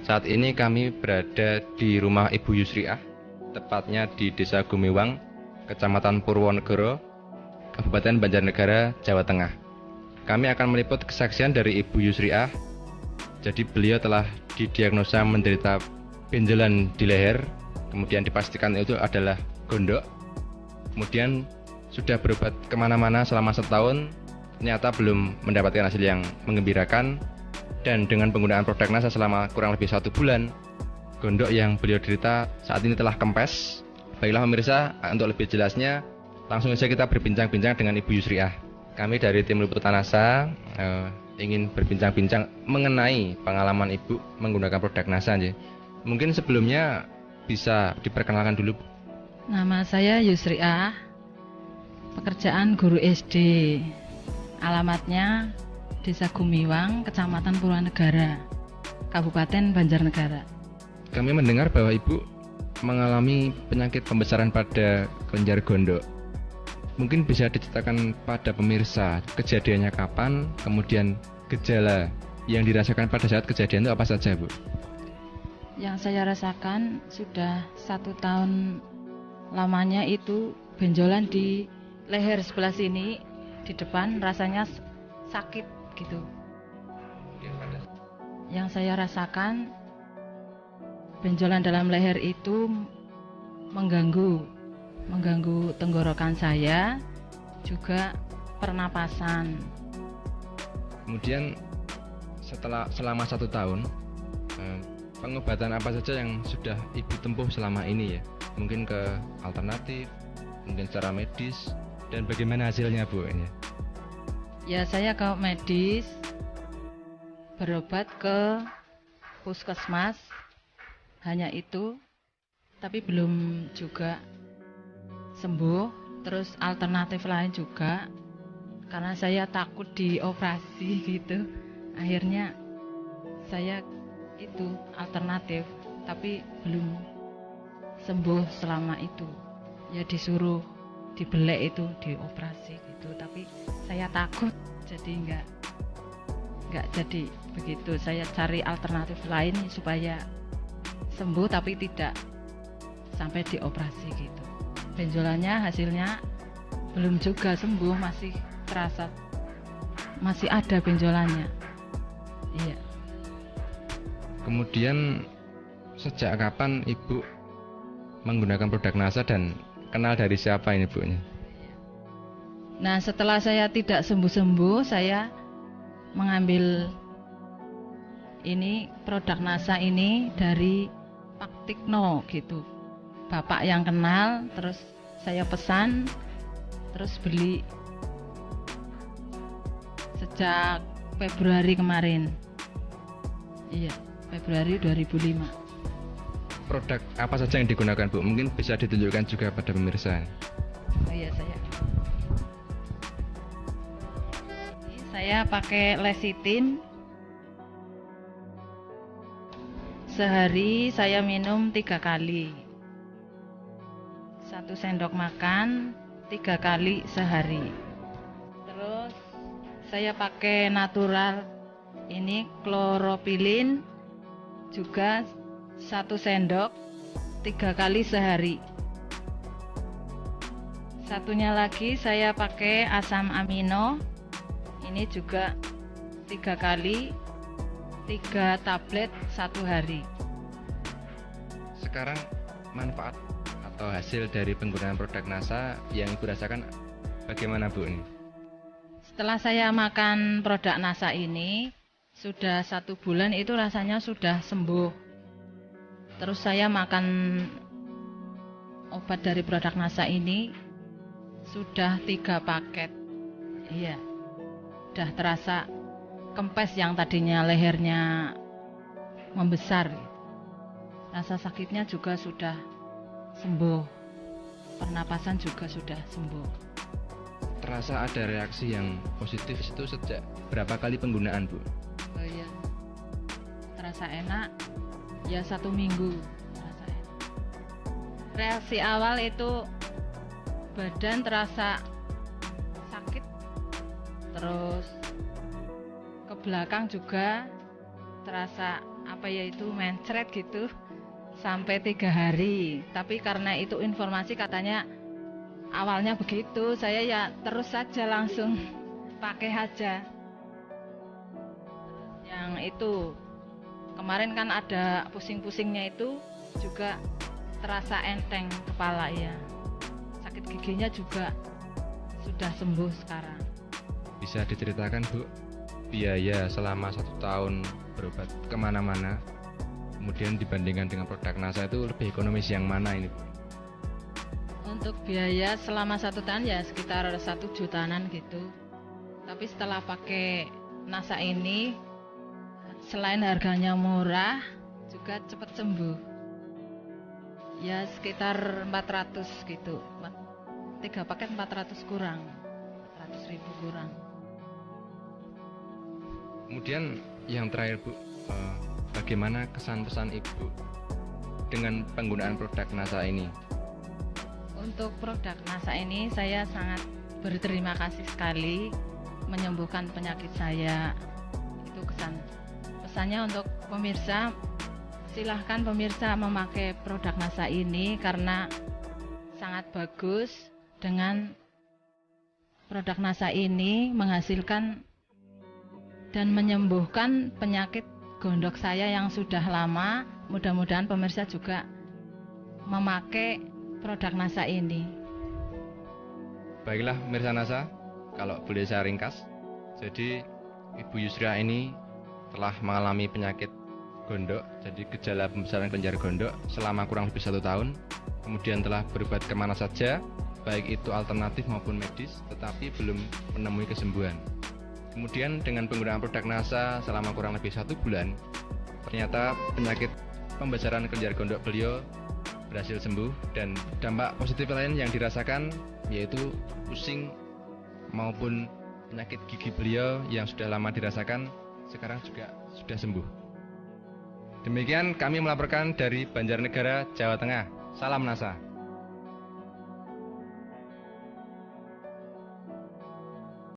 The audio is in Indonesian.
Saat ini kami berada di rumah Ibu Yusriah, tepatnya di Desa Gumiwang, Kecamatan Purwonegoro, Kabupaten Banjarnegara, Jawa Tengah. Kami akan meliput kesaksian dari Ibu Yusriah. Jadi beliau telah didiagnosa menderita benjolan di leher, kemudian dipastikan itu adalah gondok. Kemudian sudah berobat kemana-mana selama setahun, ternyata belum mendapatkan hasil yang menggembirakan. Dan dengan penggunaan produk NASA selama kurang lebih 1 bulan, gondok yang beliau derita saat ini telah kempes. Baiklah pemirsa, untuk lebih jelasnya langsung saja kita berbincang-bincang dengan Ibu Yusriah. Kami dari tim liputan NASA ingin berbincang-bincang mengenai pengalaman Ibu menggunakan produk NASA. Mungkin sebelumnya bisa diperkenalkan dulu. Nama saya Yusriah, pekerjaan guru SD, alamatnya Desa Gumiwang, Kecamatan Purwonegara, Kabupaten Banjarnegara. Kami mendengar bahwa Ibu mengalami penyakit pembesaran pada kelenjar gondok. Mungkin bisa diceritakan pada pemirsa kejadiannya kapan, kemudian gejala yang dirasakan pada saat kejadian itu apa saja, Bu? Yang saya rasakan sudah 1 tahun lamanya itu benjolan di leher sebelah sini, di depan rasanya sakit gitu. Yang saya rasakan benjolan dalam leher itu mengganggu tenggorokan saya, juga pernapasan. Kemudian selama 1 tahun, pengobatan apa saja yang sudah Ibu tempuh selama ini ya? Mungkin ke alternatif, mungkin secara medis, dan bagaimana hasilnya, Bu? Ya, saya ke medis, berobat ke puskesmas, hanya itu, tapi belum juga sembuh. Terus alternatif lain juga, karena saya takut dioperasi gitu. Akhirnya saya itu alternatif, tapi belum sembuh selama itu. Ya disuruh dibelek itu, dioperasi gitu, tapi saya takut, jadi nggak jadi begitu. Saya cari alternatif lain supaya sembuh tapi tidak sampai dioperasi gitu. Benjolannya hasilnya belum juga sembuh, masih terasa, masih ada benjolannya. Iya. Kemudian sejak kapan Ibu menggunakan produk NASA dan kenal dari siapa ini, Bu? Nah, setelah saya tidak sembuh-sembuh, saya mengambil ini produk NASA ini dari Pak Tikno gitu. Bapak yang kenal, terus saya pesan, terus beli sejak Februari kemarin. Iya, Februari 2005. Produk apa saja yang digunakan, Bu? Mungkin bisa ditunjukkan juga pada pemirsa. Oh iya, saya pakai lecithin. Sehari saya minum 3 kali. 1 sendok makan 3 kali sehari. Terus saya pakai natural ini kloropilin juga 1 sendok 3 kali sehari. Satunya lagi saya pakai asam amino, ini juga 3 kali, 3 tablet 1 hari. Sekarang manfaat atau hasil dari penggunaan produk NASA yang Ibu rasakan bagaimana, Bu? Setelah saya makan produk NASA ini, sudah 1 bulan itu rasanya sudah sembuh. Terus saya makan obat dari produk NASA ini sudah 3 paket. Iya, sudah terasa kempes yang tadinya lehernya membesar. Rasa sakitnya juga sudah sembuh, pernapasan juga sudah sembuh. Terasa ada reaksi yang positif itu sejak berapa kali penggunaan, Bu? Oh iya, terasa enak. Ya 1 minggu terasa enak. Reaksi awal itu badan terasa sakit, terus ke belakang juga terasa apa ya itu mencret gitu sampai 3 hari. Tapi karena itu informasi katanya awalnya begitu, saya ya terus saja langsung pakai aja. Yang itu kemarin kan ada pusing-pusingnya itu juga terasa enteng kepala ya. Sakit giginya juga sudah sembuh sekarang. Bisa diceritakan Bu, biaya selama 1 tahun berobat kemana-mana, kemudian dibandingkan dengan produk NASA itu lebih ekonomis yang mana ini Bu? Untuk biaya selama 1 tahun ya sekitar 1 jutaan gitu. Tapi setelah pakai NASA ini, selain harganya murah, juga cepat sembuh. Ya sekitar 400 gitu. 3 paket 400 kurang. 400.000 kurang. Kemudian yang terakhir Bu, bagaimana kesan pesan Ibu dengan penggunaan produk NASA ini? Untuk produk NASA ini saya sangat berterima kasih sekali, menyembuhkan penyakit saya. Itu pesannya untuk pemirsa, silahkan pemirsa memakai produk NASA ini karena sangat bagus. Dengan produk NASA ini menghasilkan dan menyembuhkan penyakit gondok saya yang sudah lama. Mudah-mudahan pemirsa juga memakai produk NASA ini. Baiklah pemirsa NASA, kalau boleh saya ringkas, jadi Ibu Yusriah ini telah mengalami penyakit gondok, jadi gejala pembesaran kelenjar gondok selama kurang lebih 1 tahun. Kemudian telah berobat kemana saja, baik itu alternatif maupun medis, tetapi belum menemui kesembuhan. Kemudian dengan penggunaan produk NASA selama kurang lebih 1 bulan, ternyata penyakit pembesaran kelenjar gondok beliau berhasil sembuh, dan dampak positif lain yang dirasakan yaitu pusing maupun penyakit gigi beliau yang sudah lama dirasakan sekarang juga sudah sembuh. Demikian kami melaporkan dari Banjarnegara, Jawa Tengah. Salam NASA.